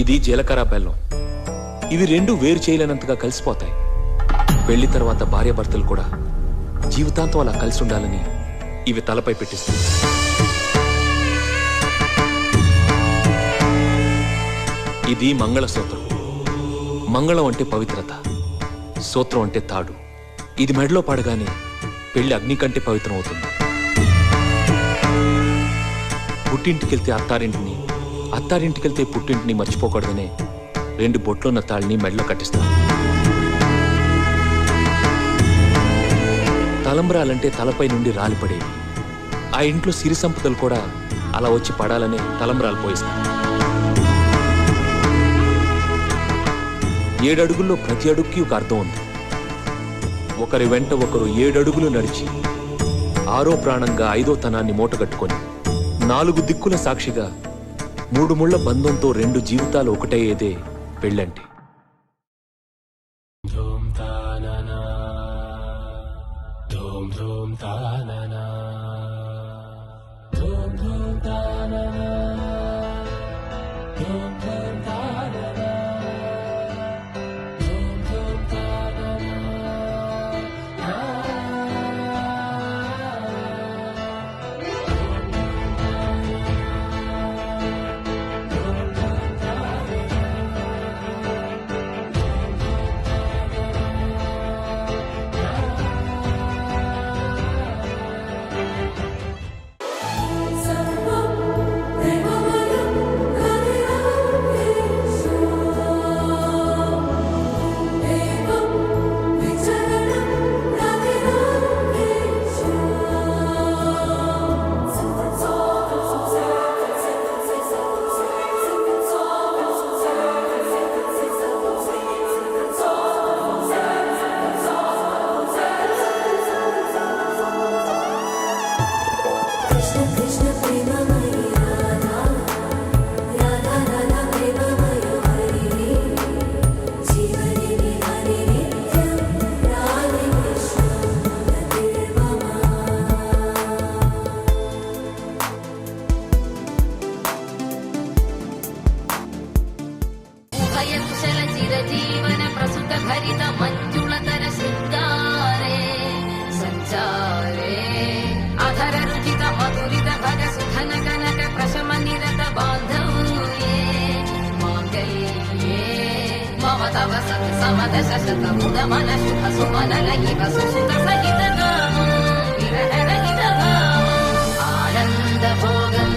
ఇది జీలకర్ర బెల్లం. ఇవి రెండు వేరు చేయలేనంతగా కలిసిపోతాయి. పెళ్లి తర్వాత భార్యాభర్తలు కూడా జీవితాంతం అలా కలిసి ఉండాలని ఇవి తలపై పెట్టిస్తాయి. ఇది మంగళసూత్రం. మంగళం అంటే పవిత్రత, సూత్రం అంటే తాడు. ఇది మెడలో పడగానే పెళ్లి అగ్ని కంటే పవిత్రం అవుతుంది. పుట్టింటికెళ్తే అత్తారింటిని, అత్తారింటికెళ్తే పుట్టింటిని మర్చిపోకూడదనే 2 బొట్లున్న తాళ్ళని మెడలో కట్టిస్తారు. తలంబ్రాలంటే తలపై నుండి రాలిపడేవి. ఆ ఇంట్లో సిరి సంపదలు కూడా అలా వచ్చి పడాలనే తలంబ్రాలు పోయిస్తారు. 7 అడుగుల్లో ప్రతి అడుగుకి ఒక అర్థం ఉంది. ఒకరి వెంట ఒకరు 7 అడుగులు నడిచి 6వ ప్రాణంగా 5వ తనాన్ని మూటగట్టుకొని 4 దిక్కుల సాక్షిగా 3 ముళ్ల బంధంతో 2 జీవితాలు ఒకటయ్యేదే పెళ్ళంటే. ఆనందభోగం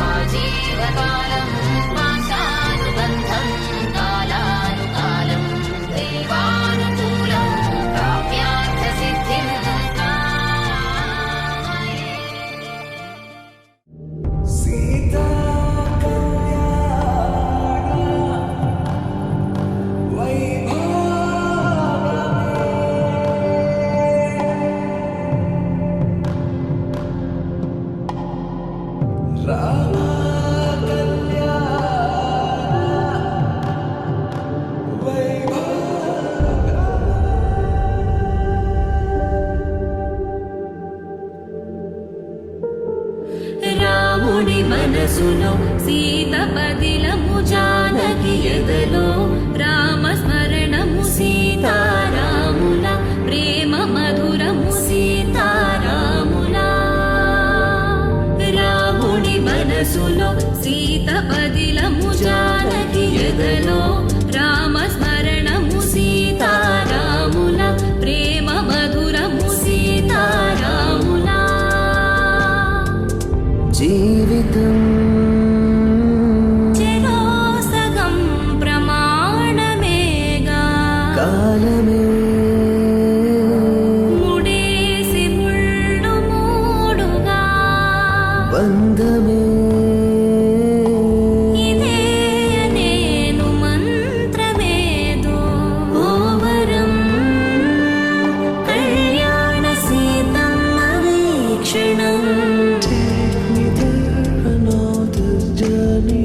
ఆజీవకాలం పాశానుబంధం కాలానుకాలం దేవానుకూలం కావ్యార్థ సిద్ధిం సీతా రాముడి మనసులో సీత పదిలము జానకి ఎదలో రామస్మరణము సీతారాముల ప్రేమ మధురము సీతారాముల రాముడి మనసులో సీత పదిలము జానకి ఎదలో రామస్మరణము సీతారాముల ప్రేమ మధురము సీతారాముల జీవితం చెరోసగం ప్రమాణమేగా కాలమే ముడేసి ముళ్ళు మూడుగా బంధమే ఇదే నేను మంత్రమేదో ఓవరం కళ్యాణ Seethamma వీక్షణం Take me there, I know this journey